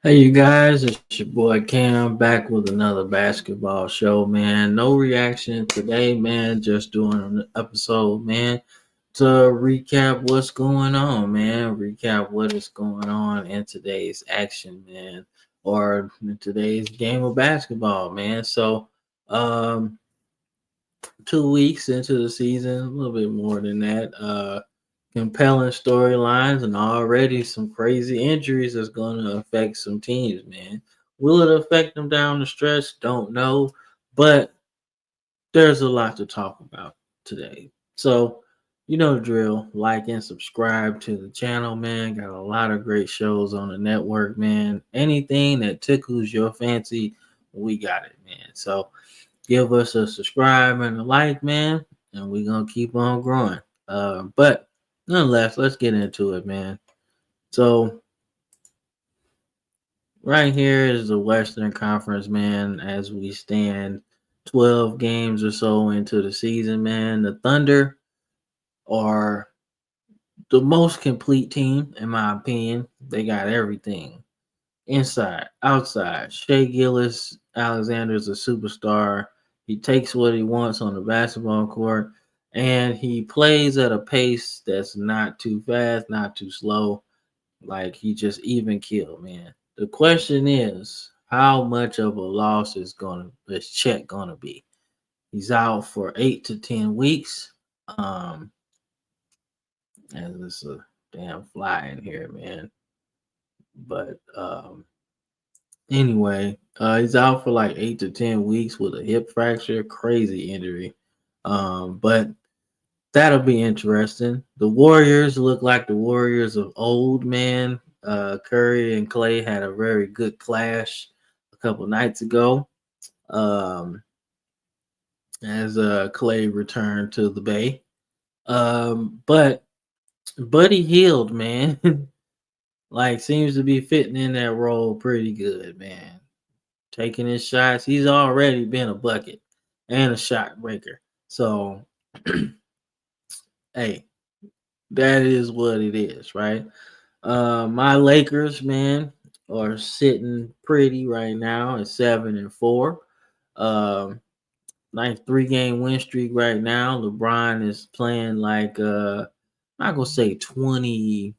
Hey, you guys, it's your boy Cam back with another basketball show, man. No reaction today, man. Just doing an episode, man, to recap what's going on, man. Recap what is going on in today's action, man, or in today's game of basketball, man. Um, 2 weeks into the season, a little bit more than that. Compelling storylines and already some crazy injuries that's going to affect some teams, man. Will it affect them down the stretch? Don't know, but there's a lot to talk about today. So, you know the drill. Like and subscribe to the channel, man. Got a lot of great shows on the network, man. Anything that tickles your fancy, we got it, man. So, give us a subscribe and a like, man, and we're gonna keep on growing. But nonetheless, let's get into it, man. So right here is the Western Conference, man. As we stand 12 games or so into the season, man, the Thunder are the most complete team, in my opinion. They got everything inside, outside. Shea Gillis Alexander is a superstar. He takes what he wants on the basketball court, and he plays at a pace that's not too fast, not too slow. Like he just even killed, man. The question is, how much of a loss is Chet gonna be? He's out for 8 to 10 weeks. Um, and there's a damn fly in here, man. But anyway, he's out for like 8 to 10 weeks with a hip fracture, crazy injury. But that'll be interesting. The Warriors look like the Warriors of old, man. Curry and Clay had a very good clash a couple nights ago. Um, as Clay returned to the Bay. But Buddy Healed, man, like seems to be fitting in that role pretty good, man. Taking his shots. He's already been a bucket and a shot breaker. So, hey, that is what it is, right? My Lakers, man, are sitting pretty right now at 7-4. Um, nice 3 game win streak right now. LeBron is playing like I'm not gonna say 20.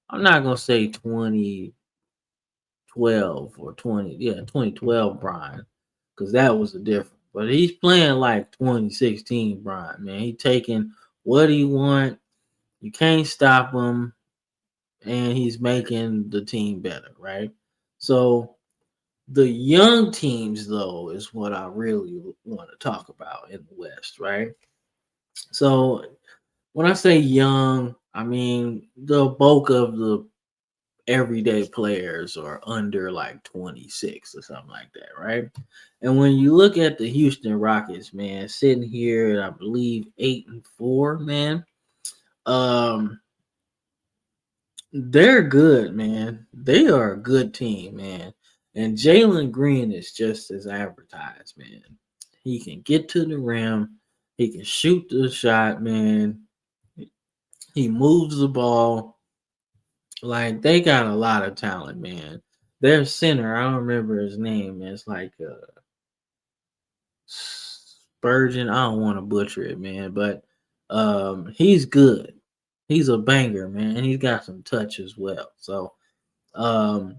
I'm not gonna say 2012 or 20. Yeah, 2012 Brian, because that was a different. But he's playing like 2016 Brian, man. He taking what he want. You can't stop him, and he's making the team better, right? So the young teams, though, is what I really want to talk about in the West, right? So when I say young, I mean the bulk of the everyday players are under like 26 or something like that, right? And when you look at the Houston Rockets, man, sitting here at I believe 8-4, man, um, they're good, man. They are a good team, man. And Jalen Green is just as advertised, man. He can get to the rim. He can shoot the shot, man. He moves the ball. Like they got a lot of talent, man. Their center, I don't remember his name. It's like Spurgeon. I don't want to butcher it, man, but he's good. He's a banger, man. And he's got some touch as well. So um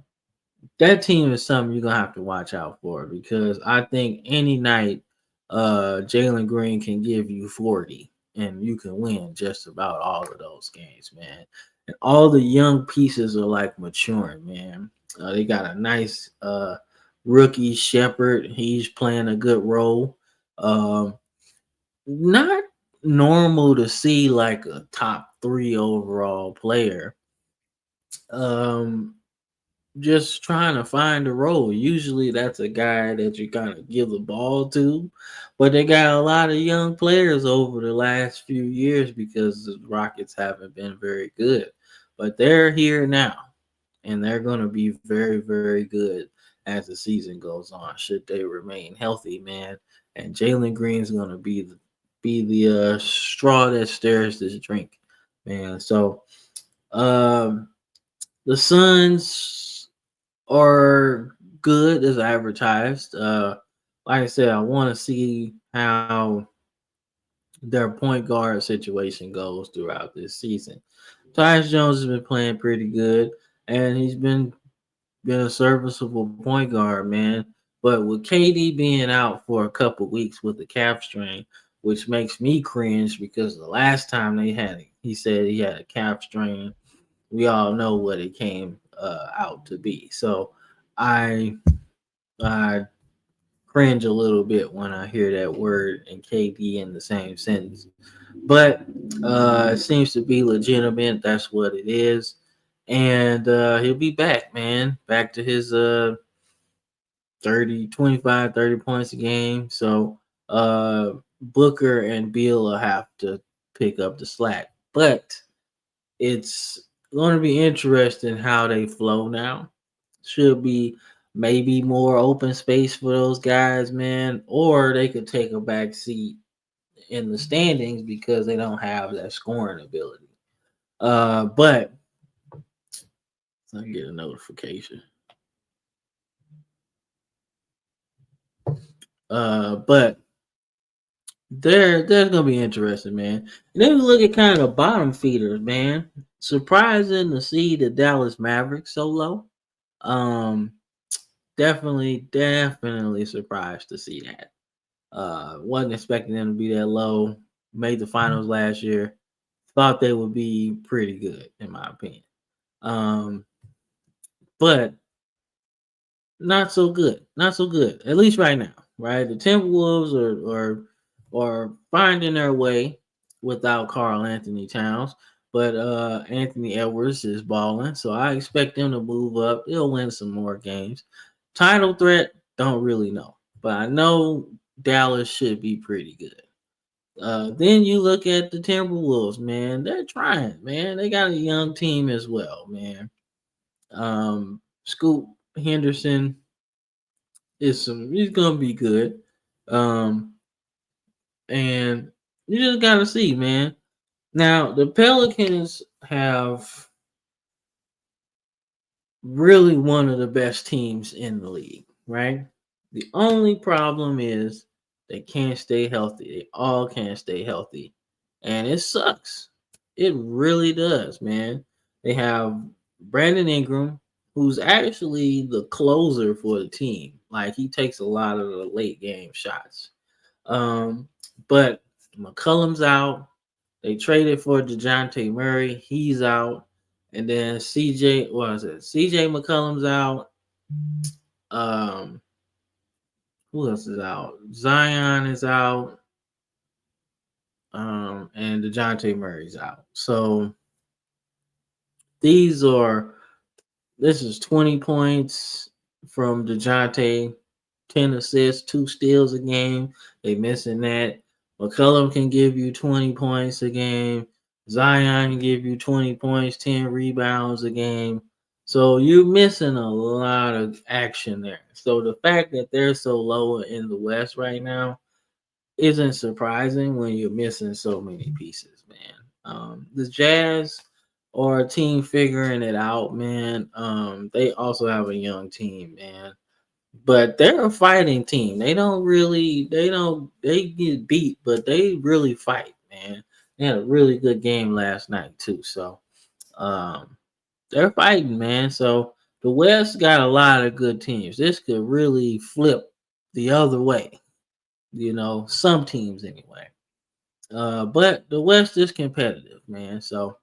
that team is something you're gonna have to watch out for because I think any night Jalen Green can give you 40 and you can win just about all of those games, man. And all the young pieces are like maturing, man. They got a nice rookie Shepherd. He's playing a good role. Um, Not normal to see like a top three overall player. Um, just trying to find a role. Usually that's a guy that you kind of give the ball to, but they got a lot of young players over the last few years because the Rockets haven't been very good. But they're here now, and they're going to be very, very good as the season goes on. Should they remain healthy, man? And Jalen Green's going to be the straw that stirs this drink, man. So um, the Suns. are good as advertised. Like I said, I want to see how their point guard situation goes throughout this season. Tyus Jones has been playing pretty good, and he's been a serviceable point guard, man. But with KD being out for a couple weeks with the calf strain, which makes me cringe because the last time they had it, he said he had a calf strain. We all know what it came out to be. So I I cringe a little bit when I hear that word and KD in the same sentence. But it seems to be legitimate. That's what it is. And he'll be back, man. Back to his 30, 25, 30 points a game. So Booker and Beal will have to pick up the slack. But it's going to be interesting how they flow now. Should be maybe more open space for those guys, man, or they could take a back seat in the standings because they don't have that scoring ability. But I get a notification. But there's gonna be interesting, man. And then we look at kind of the bottom feeders, man. Surprising to see the Dallas Mavericks so low. Um, definitely surprised to see that. Wasn't expecting them to be that low. Made the finals last year. Thought they would be pretty good, in my opinion. Um, but not so good. Not so good. At least right now, right? The Timberwolves are finding their way without Carl Anthony Towns, but Anthony Edwards is balling, so I expect them to move up. They'll win some more games. Title threat, don't really know, but I know Dallas should be pretty good. Then you look at the Timberwolves, man. They're trying, man. They got a young team as well, man. Scoot Henderson he's gonna be good. Um, and you just gotta see, man. Now the Pelicans have really one of the best teams in the league, right? The only problem is they can't stay healthy. They all can't stay healthy. And it sucks. It really does, man. They have Brandon Ingram, who's actually the closer for the team. Like he takes a lot of the late game shots. Um, but McCullum's out. They traded for DeJounte Murray. He's out. And then CJ, what is it? CJ McCullum's out. Um, who else is out? Zion is out. And DeJounte Murray's out. So these are this is 20 points from DeJounte, 10 assists, 2 steals a game. They missing that. McCullum can give you 20 points a game. Zion can give you 20 points, 10 rebounds a game. So you're missing a lot of action there. So the fact that they're so low in the West right now isn't surprising when you're missing so many pieces, man. The Jazz are a team figuring it out, man. They also have a young team, man. But they're a fighting team. They get beat, but they really fight, man. They had a really good game last night too. So um they're fighting, man. So the West got a lot of good teams. This could really flip the other way, some teams anyway. But the West is competitive, man. So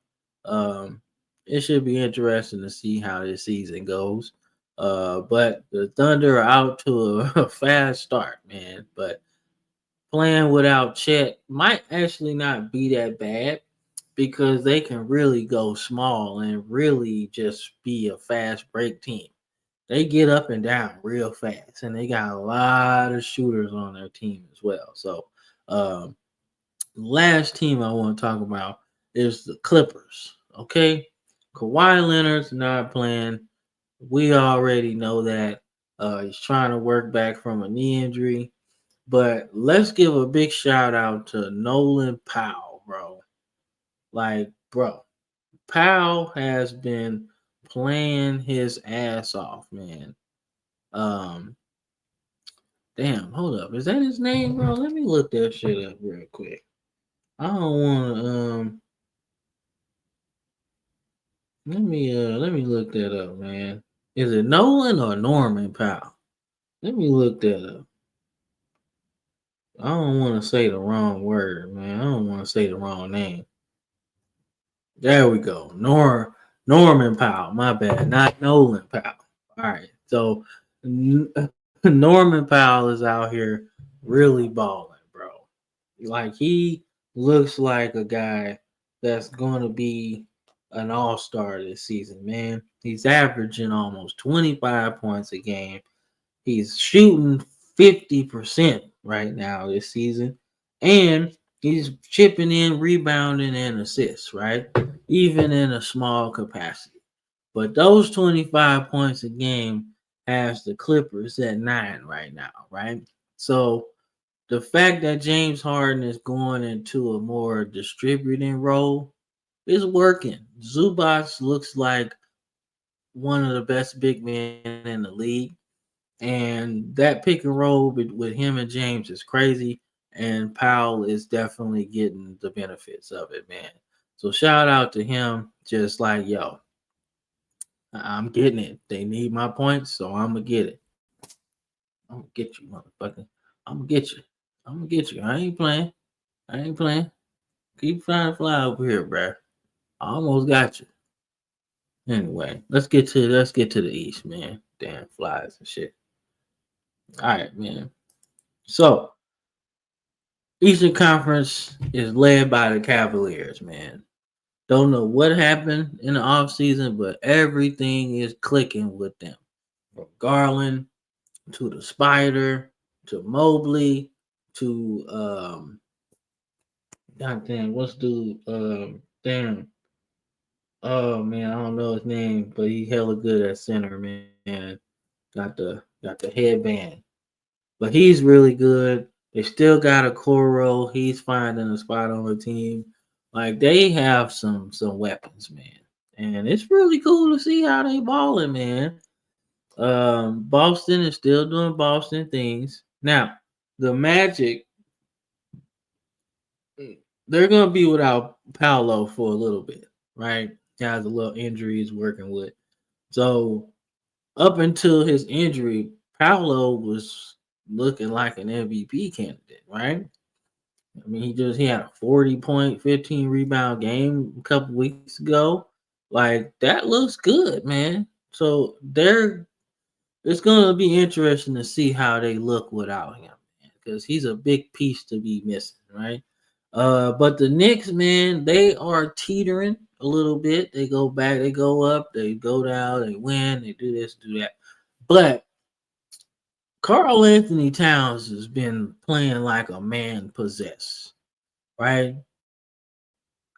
um, it should be interesting to see how this season goes. But the Thunder are out to a fast start, man. But playing without Chet might actually not be that bad because they can really go small and really just be a fast break team. They get up and down real fast, and they got a lot of shooters on their team as well. So um, last team I want to talk about is the Clippers. Okay, Kawhi Leonard's not playing. We already know that. He's trying to work back from a knee injury. But let's give a big shout out to Nolan Powell, bro. Like, bro, Powell has been playing his ass off, man. Um, damn, hold up. Is that his name, bro? Let me look that shit up real quick. I don't wanna let me look that up, man. Is it Nolan or Norman Powell? Let me look that up. I don't want to say the wrong word, man. I don't want to say the wrong name. There we go. Norman Powell. My bad. Not Nolan Powell. All right. So Norman Powell is out here really balling, bro. Like he looks like a guy that's going to be an all-star this season, man. He's averaging almost 25 points a game. He's shooting 50% right now this season. And he's chipping in, rebounding, and assists, right? Even in a small capacity. But those 25 points a game has the Clippers at 9 right now, right? So the fact that James Harden is going into a more distributing role is working. Zubac looks like one of the best big men in the league. And that pick and roll with him and James is crazy. And Powell is definitely getting the benefits of it, man. So shout out to him. Just like, yo, I'm getting it. They need my points, so I'm gonna get it. I'm gonna get you, motherfucker. I'm gonna get you. I'm gonna get you. I ain't playing. I ain't playing. Keep trying to fly over here, bruh. I almost got you. Anyway, let's get to the East, man. Damn flies and shit. All right, man. So Eastern Conference is led by the Cavaliers, man. Don't know what happened in the offseason, but everything is clicking with them. From Garland to the Spider to Mobley to goddamn, what's dude damn, oh man, I don't know his name, but he hella good at center, man. Got the headband. But he's really good. They still got a Coro. He's finding a spot on the team. Like they have some weapons, man. And it's really cool to see how they balling, man. Boston is still doing Boston things. Now, the Magic, they're gonna be without Paolo for a little bit, right? He has a little injury he's working with. So up until his injury, Paolo was looking like an MVP candidate, right? I mean, he had a 40 point, 15 rebound game a couple weeks ago. Like that looks good, man. So it's gonna be interesting to see how they look without him, because he's a big piece to be missing, right? But the Knicks, man, they are teetering a little bit. They go back, they go up, they go down, they win, they do this, do that. But Carl Anthony Towns has been playing like a man possessed, right?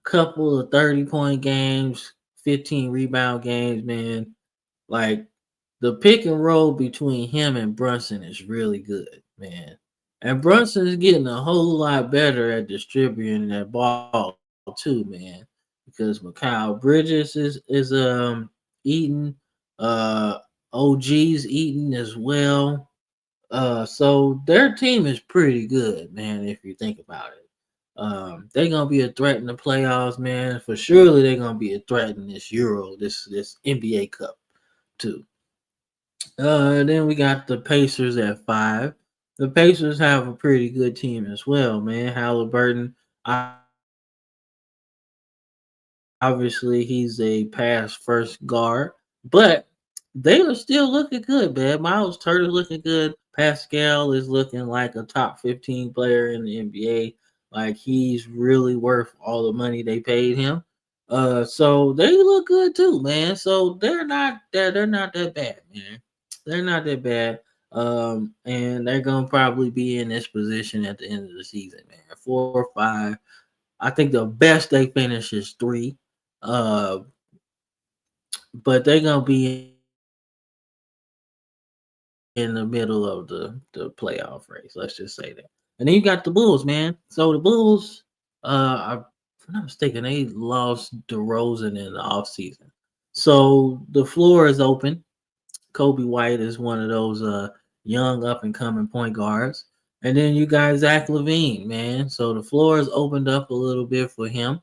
Couple of 30-point games, 15 rebound games, man. Like the pick and roll between him and Brunson is really good, man. And Brunson is getting a whole lot better at distributing that ball too, man. Because Mikal Bridges is eating, uh OG's eating as well. So their team is pretty good, man, if you think about it. They're gonna be a threat in the playoffs, man. For surely they're gonna be a threat in this Euro, this NBA Cup too. Then we got the Pacers at 5. The Pacers have a pretty good team as well, man. Halliburton, obviously he's a pass first guard, but they are still looking good, man. Miles Turner looking good. Pascal is looking like a top 15 player in the NBA. Like he's really worth all the money they paid him. So they look good too, man. So they're not that bad, man. They're not that bad. And they're gonna probably be in this position at the end of the season, man. 4 or 5. I think the best they finish is 3. Uh, but they're gonna be in the middle of the playoff race. Let's just say that. And then you got the Bulls, man. So the Bulls, if I'm not mistaken, they lost DeRozan in the offseason. So the floor is open. Kobe White is one of those young up and coming point guards. And then you got Zach Levine, man. So the floor is opened up a little bit for him.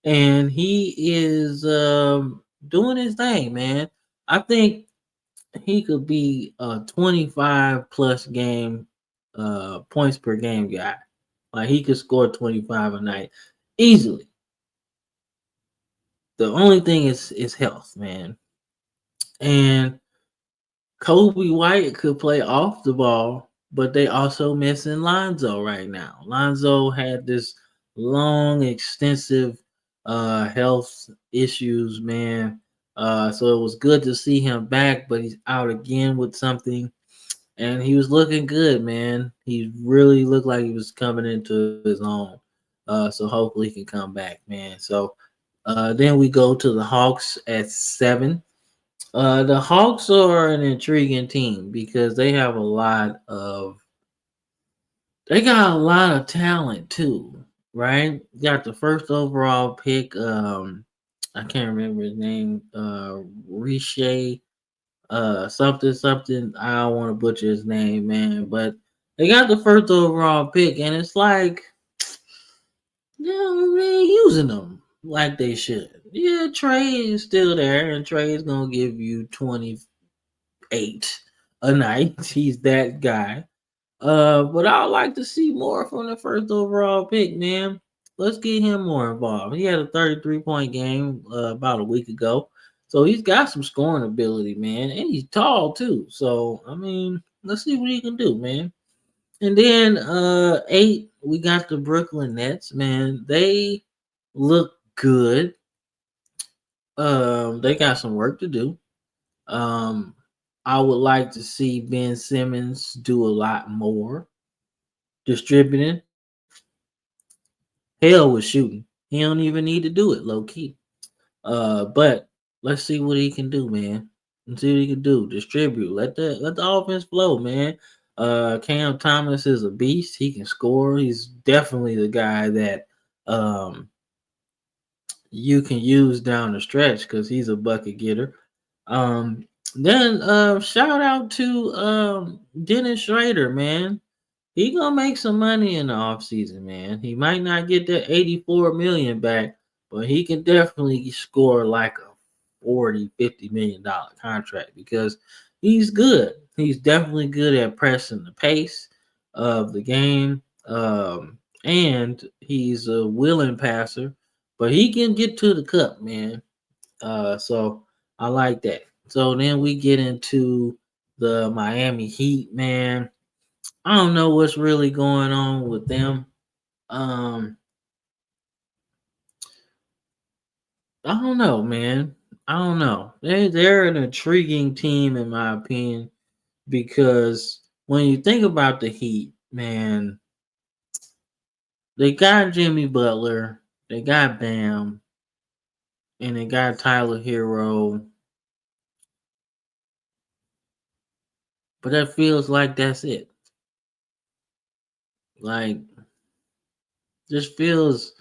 And he is doing his thing, man. I think he could be a 25 plus game points per game guy. Like he could score 25 a night easily. The only thing is health, man. And Kobe White could play off the ball, but they also missing Lonzo right now. Lonzo had this long, extensive health issues, man. So it was good to see him back, but he's out again with something. And he was looking good, man. He really looked like he was coming into his own. So hopefully he can come back, man. So then we go to the Hawks at 7. The Hawks are an intriguing team because they got a lot of talent too, right? Got the first overall pick. I can't remember his name. Riche, something something. I don't want to butcher his name, man. But they got the first overall pick, and it's like, yeah, they ain't using them like they should. Yeah, Trey is still there, and Trey is gonna give you 28 a night. He's that guy. But I'd like to see more from the first overall pick, man. Let's get him more involved. He had a 33-point game about a week ago. So he's got some scoring ability, man. And he's tall too. So I mean, let's see what he can do, man. And then 8, we got the Brooklyn Nets, man. They look good. They got some work to do. Um, I would like to see Ben Simmons do a lot more distributing. Hell with shooting. He don't even need to do it low key. But let's see what he can do, man. Let's see what he can do. Distribute. Let the offense flow, man. Cam Thomas is a beast. He can score. He's definitely the guy that um you can use down the stretch because he's a bucket getter. Um, then shout out to Dennis Schrader, man. He gonna make some money in the off season, man. He might not get that 84 million back, but he can definitely score like a 40, $50 million contract because he's good. He's definitely good at pressing the pace of the game. And he's a willing passer, but he can get to the cup, man. So I like that. So then we get into the Miami Heat, man. I don't know what's really going on with them. Um, I don't know, man. I don't know. They're an intriguing team in my opinion because when you think about the Heat, man, they got Jimmy Butler, they got Bam, and they got Tyler Hero, but that feels like that's it. Like just feels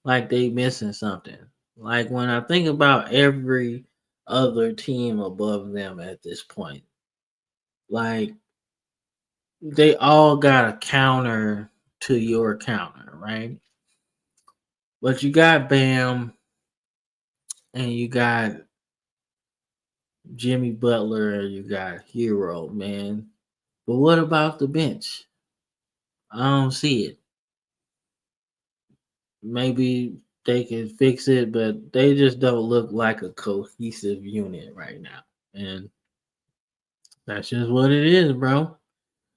like they missing something. Like when I think about every other team above them at this point, like they all got a counter to your counter, right? But you got Bam and you got Jimmy Butler and you got Hero, man. But what about the bench? I don't see it. Maybe they can fix it, but they just don't look like a cohesive unit right now. And that's just what it is, bro.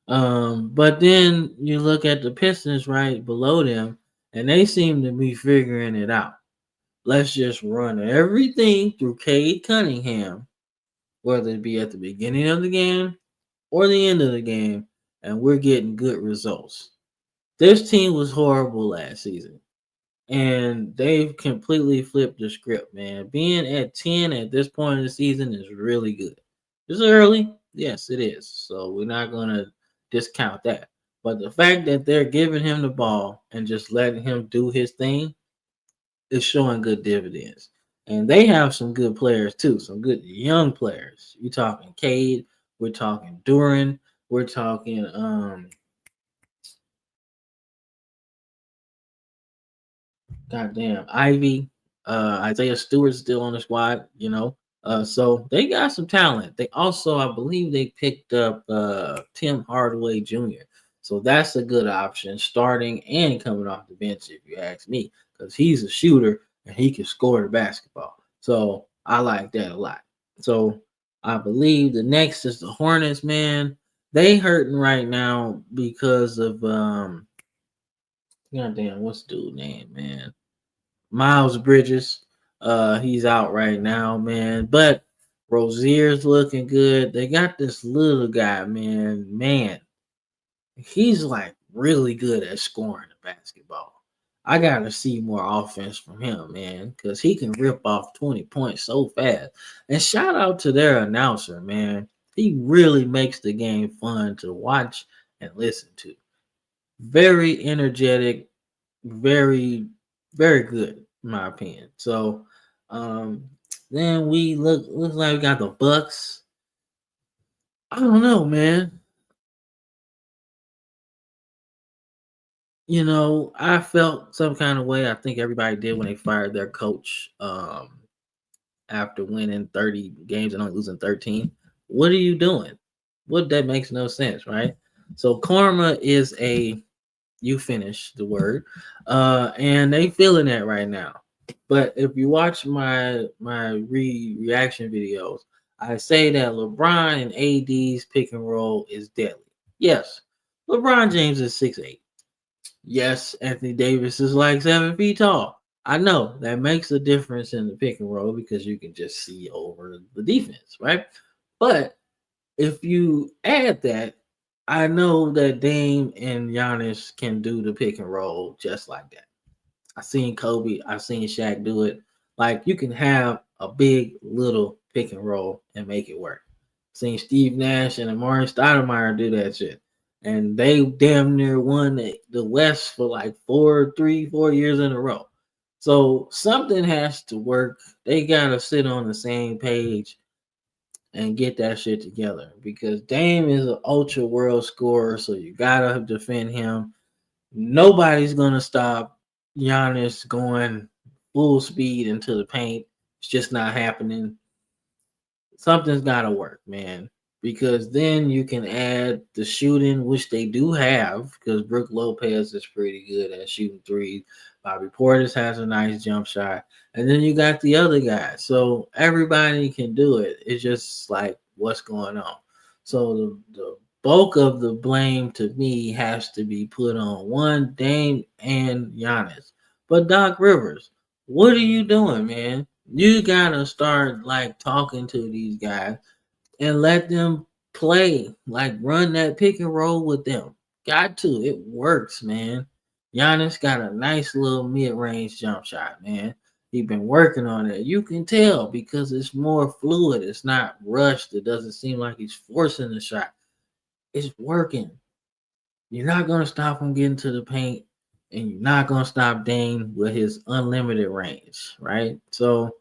But then you look at the Pistons right below them, and they seem to be figuring it out. Let's just run everything through Cade Cunningham, whether it be at the beginning of the game or the end of the game, and we're getting good results. This team was horrible last season, and they've completely flipped the script, man. Being at 10 at this point in the season is really good. It's early, yes, it is. So we're not gonna discount that. But the fact that they're giving him the ball and just letting him do his thing is showing good dividends. And they have some good players too, some good young players. You talking Cade, we're talking Duran, we're talking goddamn Ivy, Isaiah Stewart's still on the squad, you know. So they got some talent. They also, I believe, they picked up Tim Hardaway Jr. So that's a good option, starting and coming off the bench, if you ask me, because he's a shooter and he can score the basketball. So I like that a lot. So I believe the next is the Hornets, man. They hurting right now because of goddamn, what's the dude name, man? Miles Bridges. He's out right now, man. But Rozier's looking good. They got this little guy, man. Man, he's like really good at scoring the basketball. I gotta see more offense from him, man, because he can rip off 20 points so fast. And shout out to their announcer, man. He really makes the game fun to watch and listen to. Very energetic, very, very good, in my opinion. So um then we looks like we got the Bucks. I don't know, man. You know, I felt some kind of way. I think everybody did when they fired their coach after winning 30 games and only losing 13. What are you doing? What that makes no sense, right? So karma is a you finish the word. And they feeling that right now. But if you watch my reaction videos, I say that LeBron and AD's pick and roll is deadly. Yes, LeBron James is 6'8". Yes, Anthony Davis is like 7 feet tall. I know that makes a difference in the pick and roll because you can just see over the defense, right? But if you add that, I know that Dame and Giannis can do the pick and roll just like that. I've seen Kobe, I've seen Shaq do it. Like you can have a big little pick and roll and make it work. Seen Steve Nash and Amari Stoudemire do that shit. And they damn near won the West for like 4 years in a row. So something has to work. They gotta sit on the same page and get that shit together because Dame is an ultra world scorer, so you gotta defend him. Nobody's gonna stop Giannis going full speed into the paint. It's just not happening. Something's gotta work, man. Because then you can add the shooting, which they do have, because Brooke Lopez is pretty good at shooting threes. Bobby Portis has a nice jump shot. And then you got the other guys. So everybody can do it. It's just like what's going on. So the bulk of the blame to me has to be put on one Dame and Giannis. But Doc Rivers, what are you doing, man? You gotta start like talking to these guys and let them play. Like run that pick and roll with them. Got to. It works, man. Giannis got a nice little mid-range jump shot, man. He been working on it. You can tell because it's more fluid. It's not rushed. It doesn't seem like he's forcing the shot. It's working. You're not gonna stop him getting to the paint, and you're not gonna stop Dane with his unlimited range, right? So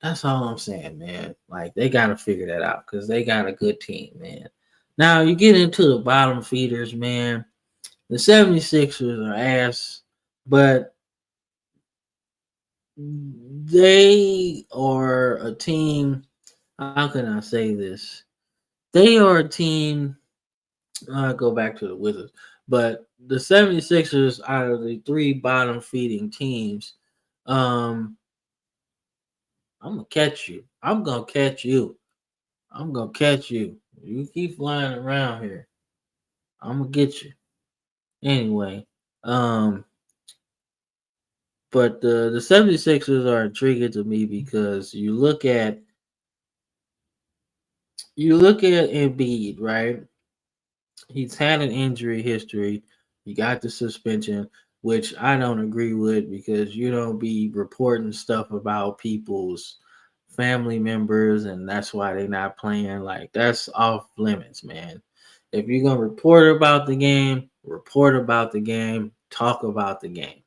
that's all I'm saying, man. Like they gotta figure that out because they got a good team, man. Now you get into the bottom feeders, man. The 76ers are ass, but they are a team. How can I say this? They are a team. I'll go back to the Wizards. But the 76ers out of the three bottom feeding teams, um, I'm gonna catch you. I'm gonna catch you. I'm gonna catch you. You keep flying around here. I'm gonna get you. Anyway, um, but the 76ers are intriguing to me because you look at Embiid, right? He's had an injury history. He got the suspension, which I don't agree with because you don't be reporting stuff about people's family members and that's why they're not playing. Like that's off limits, man. If you're gonna report about the game, talk about the game.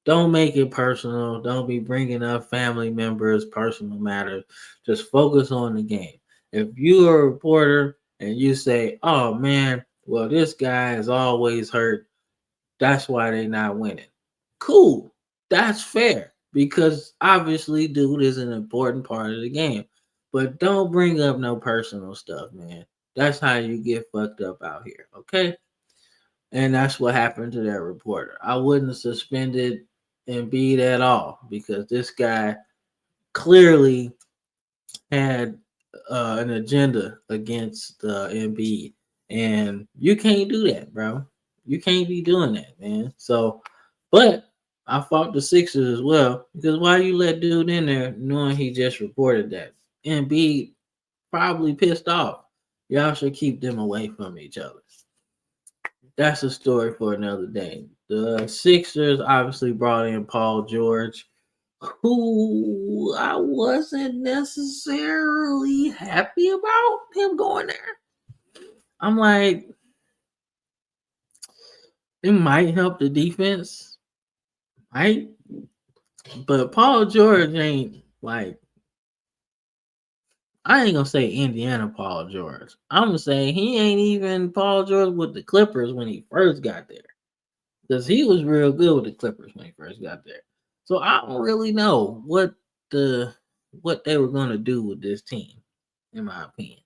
Don't make it personal. Don't be bringing up family members, personal matters. Just focus on the game. If you're a reporter and you say, "Oh man, well this guy is always hurt. That's why they're not winning." Cool. That's fair because obviously dude is an important part of the game. But don't bring up no personal stuff, man. That's how you get fucked up out here, okay? And that's what happened to that reporter. I wouldn't have suspended Embiid at all because this guy clearly had an agenda against Embiid, and you can't do that, bro. You can't be doing that, man. So, but I fought the Sixers as well because why you let dude in there knowing he just reported that Embiid probably pissed off. Y'all should keep them away from each other. That's a story for another day. The Sixers obviously brought in Paul George, who I wasn't necessarily happy about him going there. I'm like, it might help the defense, right? But Paul George ain't like, I ain't gonna say Indiana Paul George. I'm gonna say he ain't even Paul George with the Clippers when he first got there. Because he was real good with the Clippers when he first got there. So I don't really know the what they were gonna do with this team, in my opinion.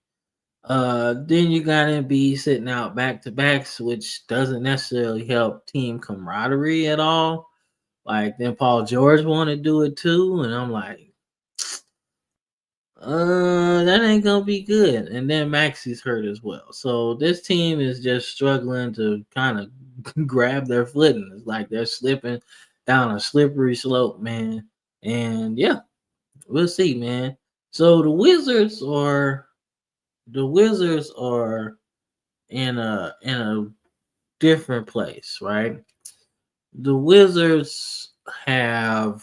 Then you got Embiid sitting out back to backs, which doesn't necessarily help team camaraderie at all. Like then Paul George want to do it too, and I'm like, that ain't gonna be good. And then Maxi's hurt as well. So this team is just struggling to kind of grab their footing. It's like they're slipping down a slippery slope, man. And yeah, we'll see, man. So the Wizards are in a different place, right? The Wizards have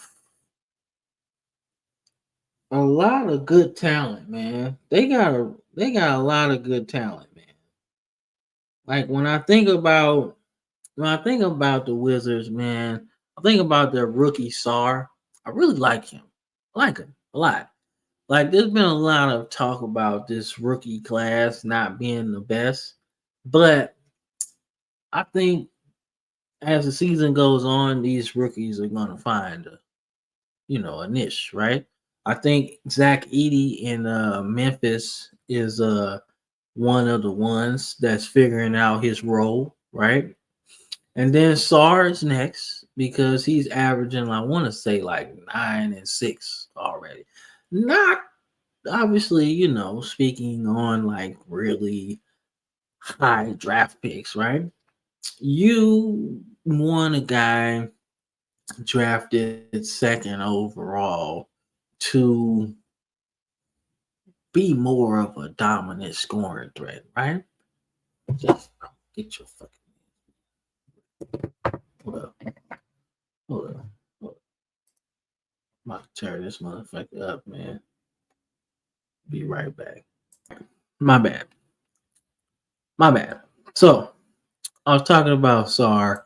a lot of good talent, man. They got a lot of good talent, man. Like when I think about the Wizards, man, I think about their rookie Sar. I really like him. I like him a lot. Like there's been a lot of talk about this rookie class not being the best, but I think as the season goes on, these rookies are gonna find a niche, right? I think Zach Edey in Memphis is one of the ones that's figuring out his role, right? And then Sar is next because he's averaging, I want to say, like 9 and 6 already. Not obviously, speaking on like really high draft picks, right? You want a guy drafted second overall to be more of a dominant scoring threat, right? Just get your fucking hold up, hold up, hold up. I'm about to tear this motherfucker up, man. Be right back. My bad. My bad. So I was talking about Sar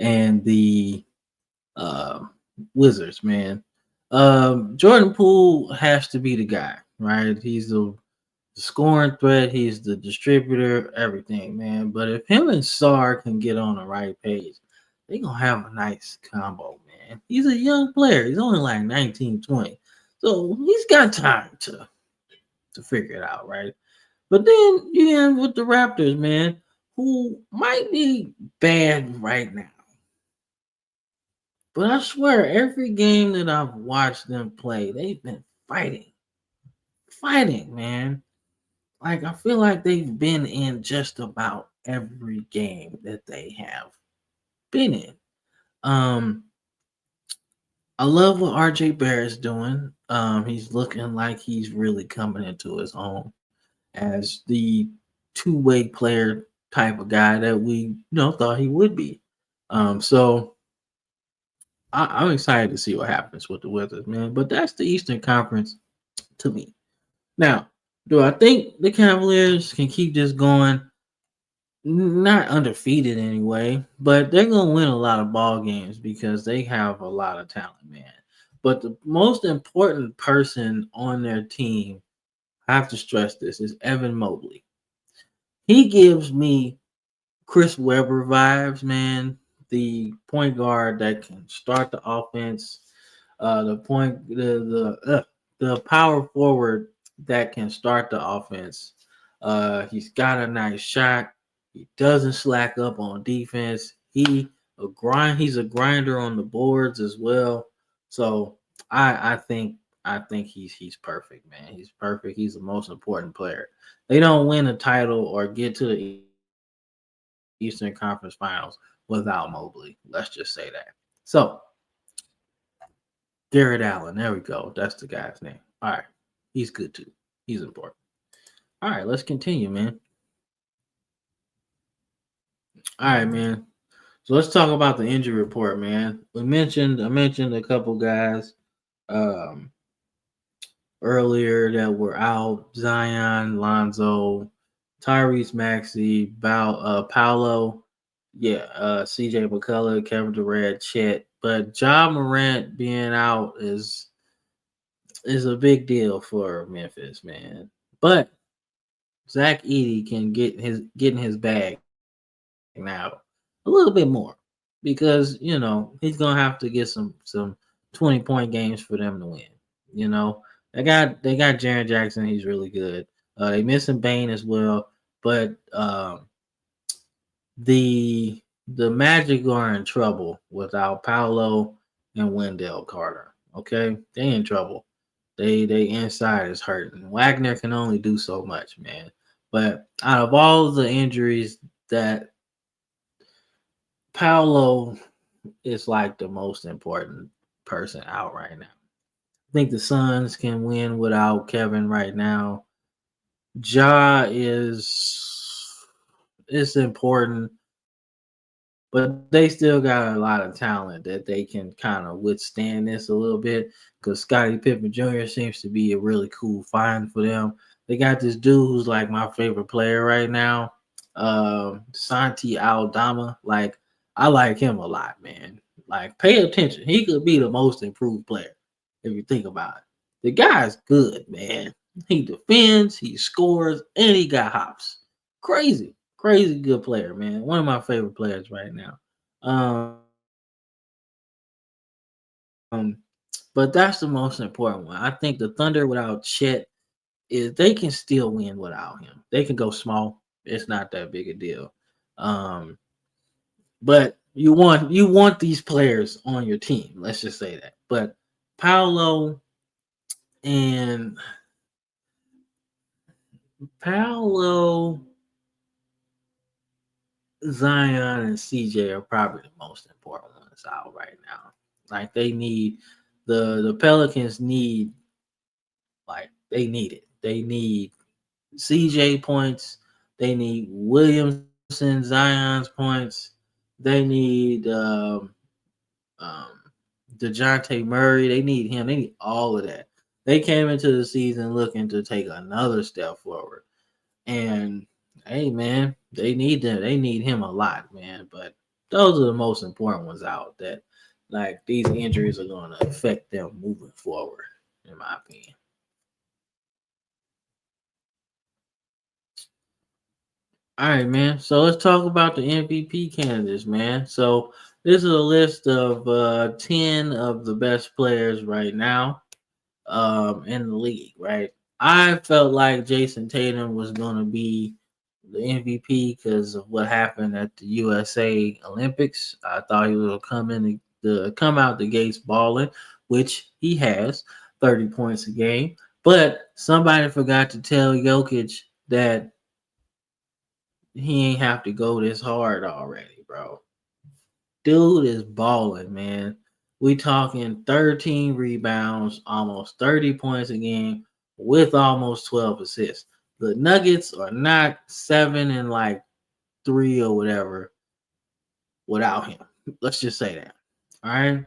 and the uh, Wizards, man. Jordan Poole has to be the guy, right? He's the scoring threat, he's the distributor, everything, man. But if him and Sar can get on the right page, they gonna have a nice combo, man. He's a young player. He's only like 19, 20. So he's got time to figure it out, right? But then you end with the Raptors, man, who might be bad right now. But I swear, every game that I've watched them play, they've been fighting, man. Like I feel like they've been in just about every game that they have been in. Um, I love what RJ Barrett's doing. He's looking like he's really coming into his own as the two-way player type of guy that we thought he would be. So I'm excited to see what happens with the Wizards, man. But that's the Eastern Conference to me. Now, do I think the Cavaliers can keep this going? not undefeated anyway, but they're gonna win a lot of ball games because they have a lot of talent, man. But the most important person on their team, I have to stress this, is Evan Mobley. He gives me Chris Webber vibes, man. The point guard that can start the offense, the power forward that can start the offense. He's got a nice shot. He doesn't slack up on defense. He's a grinder on the boards as well. So I think he's perfect, man. He's perfect. He's the most important player. They don't win a title or get to the Eastern Conference Finals without Mobley. Let's just say that. So Garrett Allen, there we go. That's the guy's name. All right, he's good too. He's important. All right, let's continue, man. All right, man. So let's talk about the injury report, man. I mentioned a couple guys um, earlier that were out: Zion, Lonzo, Tyrese Maxey, Paolo, yeah, C.J. McCullough, Kevin Durant, Chet. But Ja Morant being out is a big deal for Memphis, man. But Zach Edey can get in his bag now a little bit more because he's gonna have to get some 20-point games for them to win. You know they got Jaren Jackson. He's really good. They missing Bane as well, but the Magic are in trouble without Paolo and Wendell Carter. Okay, they in trouble. They inside is hurting. Wagner can only do so much, man. But out of all the injuries, that Paolo is like the most important person out right now. I think the Suns can win without Kevin right now. Ja is important, but they still got a lot of talent that they can kind of withstand this a little bit because Scottie Pippen Jr. seems to be a really cool find for them. They got this dude who's like my favorite player right now, Santi Aldama. Like, I like him a lot, man. Like, pay attention. He could be the most improved player if you think about it. The guy's good, man. He defends, he scores, and he got hops. Crazy, crazy good player, man. One of my favorite players right now. Um, but that's the most important one. I think the Thunder without Chet is they can still win without him. They can go small. It's not that big a deal. Um, but you want these players on your team. Let's just say that. But Paolo and Paolo, Zion and CJ are probably the most important ones out right now. Like they need the Pelicans need they need it. They need CJ points. They need Williamson, Zion's points. They need um, DeJounte Murray. They need him. They need all of that. They came into the season looking to take another step forward. And hey, man, they need him a lot, man. But those are the most important ones out that like these injuries are going to affect them moving forward, in my opinion. All right, man. So let's talk about the MVP candidates, man. So this is a list of 10 of the best players right now in the league, right? I felt like Jason Tatum was going to be the MVP because of what happened at the USA Olympics. I thought he would come in to come out the gates balling, which he has, 30 points a game. But somebody forgot to tell Jokic that he ain't have to go this hard already, bro. Dude is balling, man. We talking 13 rebounds, almost 30 points a game with almost 12 assists. The Nuggets are not 7 and like 3 or whatever without him. Let's just say that. All right.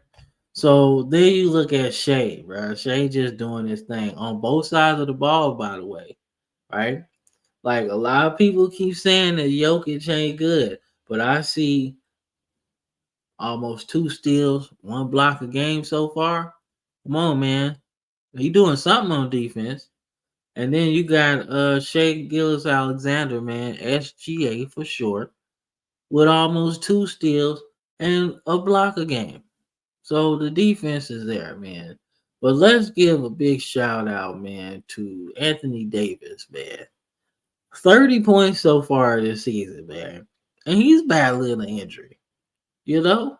So then you look at Shea, bro. Shea just doing his thing on both sides of the ball, by the way. Right. Like a lot of people keep saying that Jokic ain't good, but I see almost 2 steals, 1 block a game so far. Come on, man. He doing something on defense. And then you got Shea Gillis Alexander, man, SGA for short, with almost 2 steals and a block a game. So the defense is there, man. But let's give a big shout out, man, to Anthony Davis, man. 30 points so far this season, man. And he's battling an injury. You know?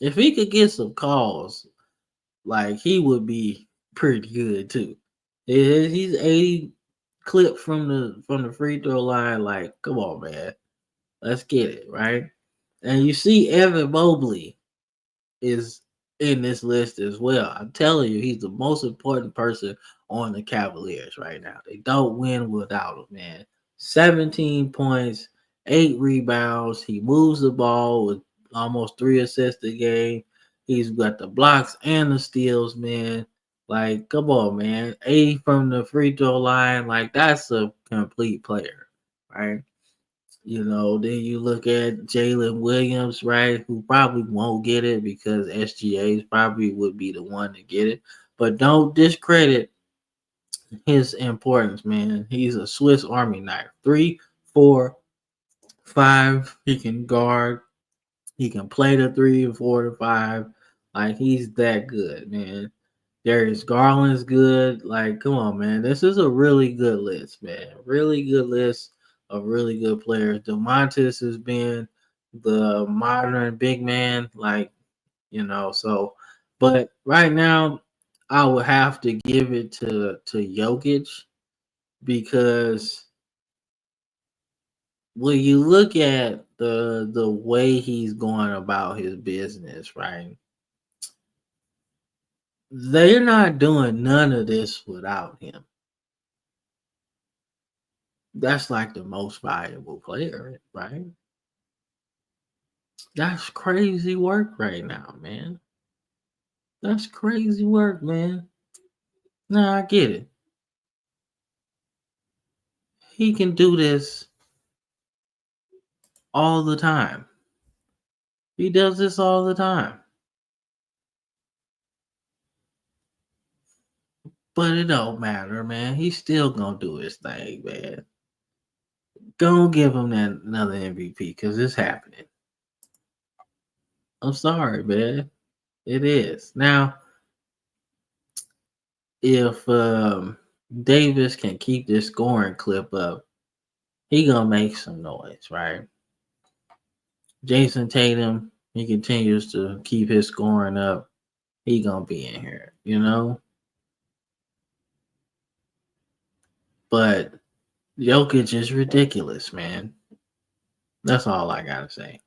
If he could get some calls, like he would be pretty good too. He's 80 clip from the free throw line. Like, come on, man. Let's get it, right? And you see Evan Mobley is in this list as well. I'm telling you, he's the most important person on the Cavaliers right now. They don't win without him, man. 17 points, 8 rebounds. He moves the ball with almost 3 assists a game. He's got the blocks and the steals, man. Like, come on, man. 80 from the free throw line. Like, that's a complete player, right? Then you look at Jalen Williams, right, who probably won't get it because SGA probably would be the one to get it. But don't discredit his importance, man. He's a Swiss Army knife. 3, 4, 5. He can guard. He can play the 3 and 4 to 5. Like he's that good, man. Darius Garland's good. Like, come on, man. This is a really good list, man. Really good list of really good players. Demontis has been the modern big man, so but right now I would have to give it to Jokic because when you look at the way he's going about his business, right? They're not doing none of this without him. That's like the most valuable player, right? That's crazy work right now, man. That's crazy work, man. Nah, I get it. He can do this all the time. He does this all the time. But it don't matter, man. He's still gonna do his thing, man. Go give him that another MVP because it's happening. I'm sorry, man. It is. Now, if Davis can keep this scoring clip up, he gonna make some noise, right? Jason Tatum, he continues to keep his scoring up. He gonna be in here. But Jokic is ridiculous, man. That's all I gotta say.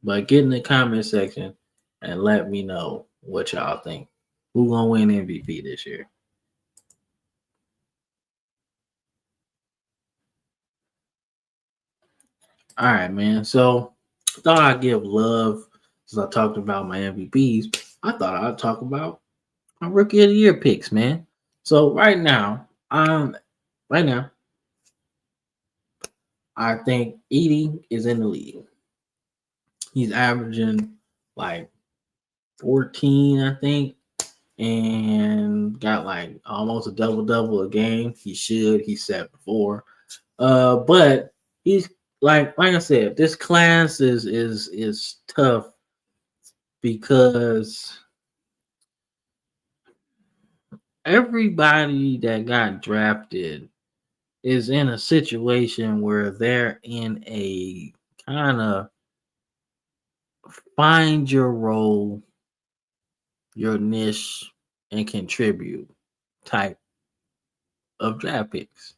But get in the comment section and let me know what y'all think. Who gonna win MVP this year? All right, man. So thought I'd give love since I talked about my MVPs. I thought I'd talk about my rookie of the year picks, man. So right now, I think Edie is in the lead. He's averaging like 14, I think, and got like almost a double double a game. He should. He's 7-4. But he's like I said, this class is tough because everybody that got drafted is in a situation where they're in a kind of find your role, your niche, and contribute type of draft picks.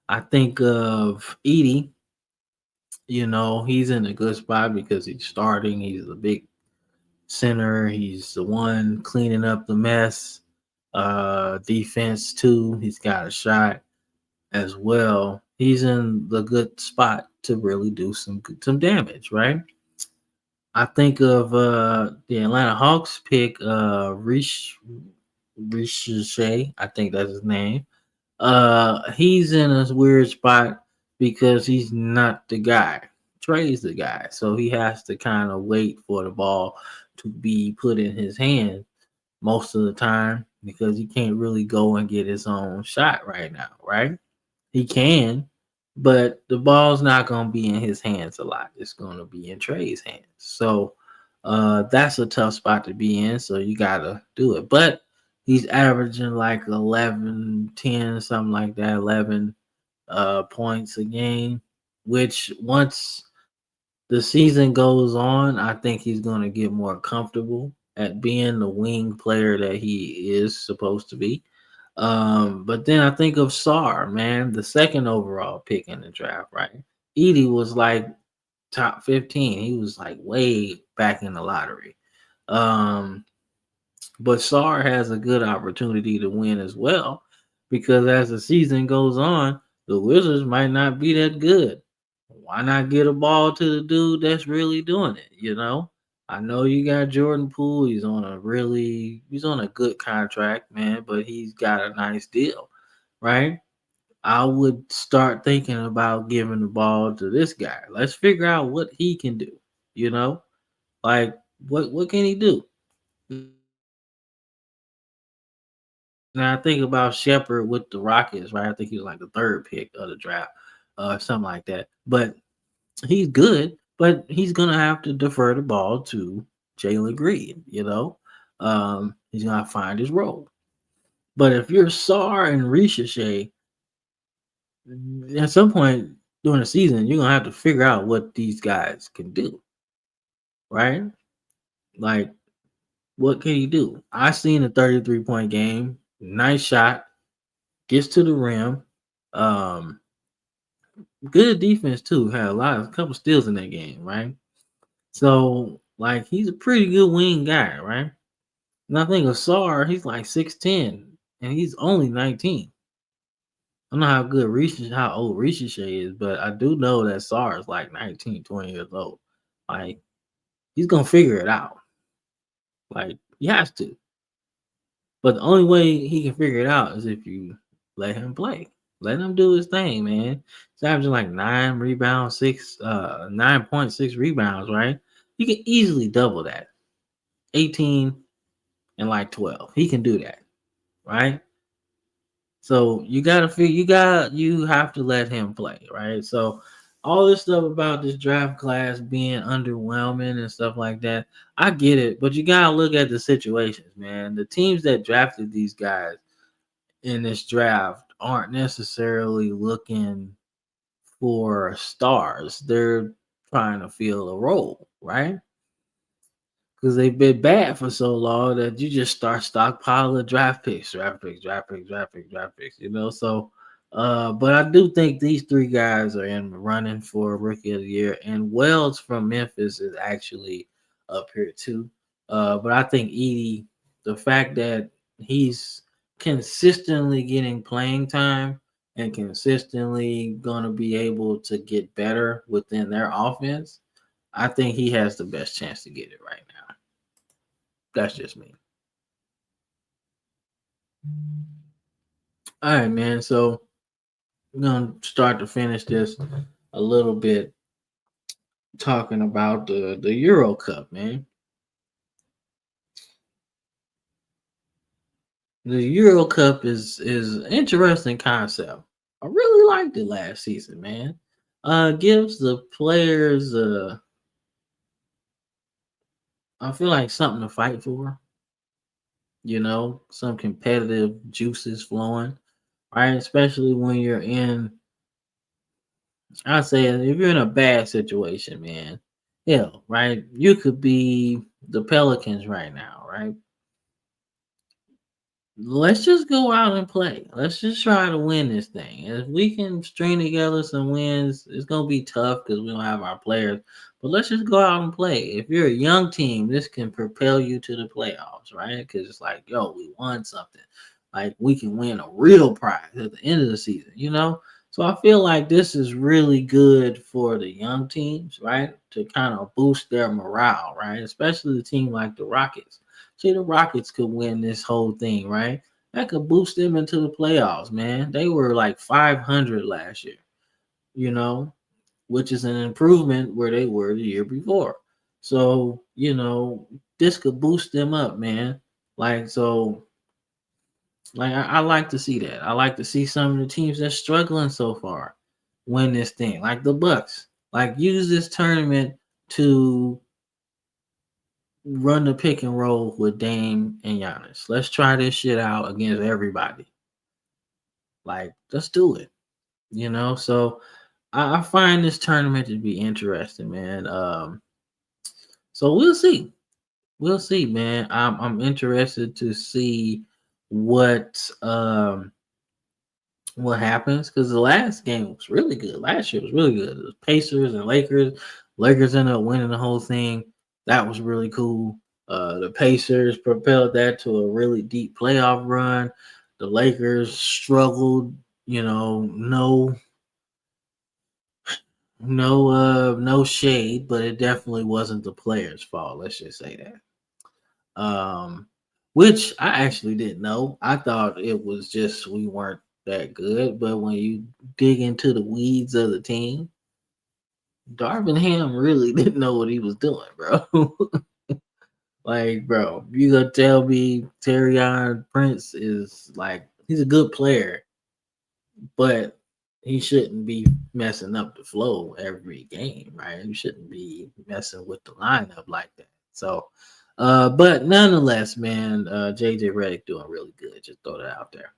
I think of Edie, he's in a good spot because he's starting. He's a big center. He's the one cleaning up the mess. Defense too. He's got a shot as well. He's in the good spot to really do some damage, right? I think of the Atlanta Hawks pick Ricochet. I think that's his name. He's in a weird spot because he's not the guy. Trey's the guy, so he has to kind of wait for the ball to be put in his hand most of the time because he can't really go and get his own shot right now, right? He can, but the ball's not going to be in his hands a lot. It's going to be in Trey's hands. So that's a tough spot to be in. So you got to do it. But he's averaging like 11, 10, something like that, 11 points a game, which once the season goes on, I think he's going to get more comfortable at being the wing player that he is supposed to be. But then I think of Sar, man, the second overall pick in the draft, right? Edie was like top 15. He was like way back in the lottery. Um, but Sar has a good opportunity to win as well because as the season goes on, the Wizards might not be that good. Why not get a ball to the dude that's really doing it? You know, I know you got Jordan Poole. He's on a good contract, man, but he's got a nice deal, right? I would start thinking about giving the ball to this guy. Let's figure out what he can do. You know, like what can he do? Now I think about Shepard with the Rockets, right? I think he was like the third pick of the draft, something like that. But he's good, but he's gonna have to defer the ball to Jalen Green. He's gonna find his role. But if you're Sar and Ricochet, at some point during the season, you're gonna have to figure out what these guys can do, right? Like, what can he do? I seen a 33-point game, nice shot, gets to the rim. Um, Good defense too. Had a couple steals in that game, right? So like he's a pretty good wing guy, right? And I think Asar, he's like 6'10 and he's only 19. I don't know how old Ricochet is, but I do know that Sar is like 19, 20 years old. Like he's gonna figure it out. Like he has to. But the only way he can figure it out is if you let him play. Let him do his thing, man. He's averaging like 9.6 rebounds, right? You can easily double that. 18 and like 12. He can do that, right? So you have to let him play, right? So all this stuff about this draft class being underwhelming and stuff like that, I get it, but you gotta look at the situations, man. The teams that drafted these guys in this draft aren't necessarily looking for stars. They're trying to fill a role, right? Because they've been bad for so long that you just start stockpiling draft picks. But I do think these three guys are in the running for rookie of the year, and Wells from Memphis is actually up here too. But I think Edie, the fact that he's consistently getting playing time and consistently going to be able to get better within their offense, I think he has the best chance to get it right now. That's just me. All right, man. So we're gonna start to finish this a little bit talking about the Euro Cup, man. The Euro Cup is an interesting concept. I really liked it last season, man. Gives the players I feel like something to fight for. Some competitive juices flowing, right? Especially when you're in I say if you're in a bad situation, man, hell, right? You could be the Pelicans right now, right? Let's just go out and play. Let's just try to win this thing. If we can string together some wins, it's gonna be tough because we don't have our players. But let's just go out and play. If you're a young team, this can propel you to the playoffs, right? Because it's like, yo, we won something. Like we can win a real prize at the end of the season. So I feel like this is really good for the young teams, right? To kind of boost their morale, right? Especially the team like the Rockets. See, the Rockets could win this whole thing, right? that could boost them into the playoffs, man. They were like 500 last year, you know, which is an improvement where they were the year before. So, this could boost them up, man. I like to see that. I like to see some of the teams that's struggling so far win this thing, like the Bucks. Like, use this tournament to run the pick and roll with Dame and Giannis. Let's try this shit out against everybody. Like, let's do it. So I find this tournament to be interesting, man. So we'll see. We'll see, man. I'm interested to see what um what happens because the last game was really good. Last year was really good. It was Pacers and Lakers. Lakers ended up winning the whole thing. That was really cool. The Pacers propelled that to a really deep playoff run. The Lakers struggled. No shade, but it definitely wasn't the players' fault. Let's just say that. Which I actually didn't know. I thought it was just we weren't that good. But when you dig into the weeds of the team, Darvin Ham really didn't know what he was doing, bro. Like, bro, you gonna tell me Terrion Prince is like he's a good player, but he shouldn't be messing up the flow every game, right? You shouldn't be messing with the lineup like that. So, but nonetheless, man, JJ Redick doing really good. Just throw that out there.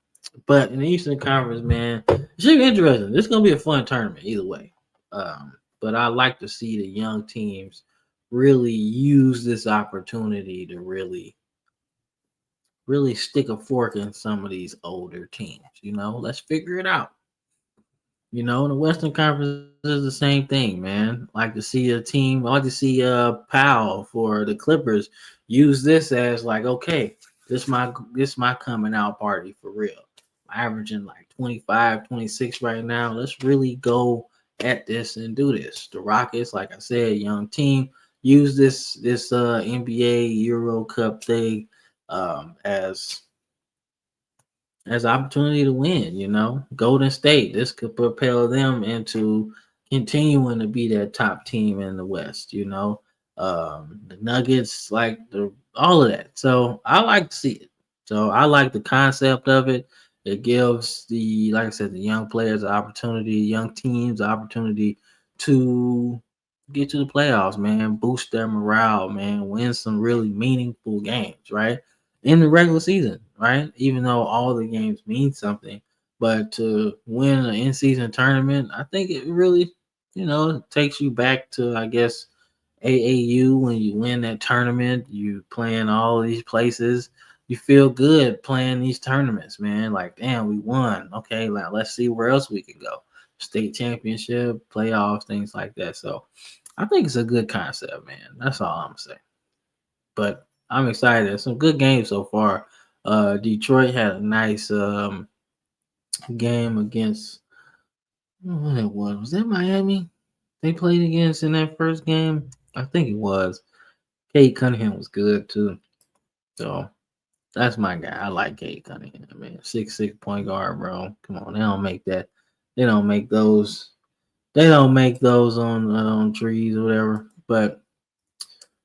But in the Eastern Conference, man, it should be interesting. This is gonna be a fun tournament either way. But I like to see the young teams really use this opportunity to really stick a fork in some of these older teams. Let's figure it out. The Western Conference is the same thing, man. Like to see a team, I like to see Powell for the Clippers use this as like, okay, this my coming out party for real. Averaging like 25, 26 right now. Let's really go at this and do this. The Rockets, like I said, young team, use this NBA Euro Cup thing as opportunity to win. Golden State, this could propel them into continuing to be that top team in the West. The Nuggets, like all of that. So I like to see it. So I like the concept of it. It gives like I said, the young players an opportunity, young teams an opportunity to get to the playoffs, man. Boost their morale, man. Win some really meaningful games, right? In the regular season, right? Even though all the games mean something, but to win an in-season tournament, I think it really, takes you back to, I guess, AAU when you win that tournament. You playing all of these places. You feel good playing these tournaments, man. Like, damn, we won. Okay, now let's see where else we can go. State championship, playoffs, things like that. So, I think it's a good concept, man. That's all I'm saying. But I'm excited. There's some good games so far. Detroit had a nice game against what it was. Was that Miami? They played against in that first game. I think it was. Kate Cunningham was good too. So that's my guy. I like Kate Cunningham, man. 6'6" point guard, bro. Come on, they don't make that. They don't make those. They don't make those on trees or whatever. But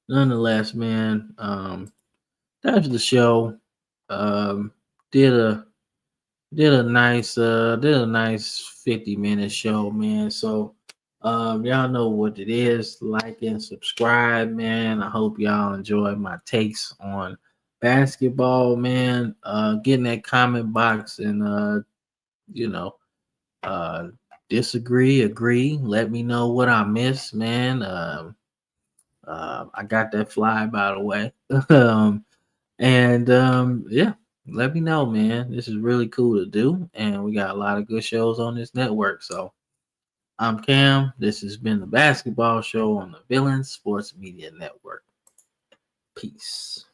nonetheless, man. That's the show. Um, did a did a nice 50-minute show, man. So y'all know what it is. Like and subscribe, man. I hope y'all enjoy my takes on basketball, man. Get in that comment box and you know uh disagree, agree. Let me know what I missed, man. I got that fly by the way. Yeah, let me know, man. This is really cool to do, and we got a lot of good shows on this network. So I'm Cam. This has been the Basketball Show on the Villain Sports Media Network. Peace.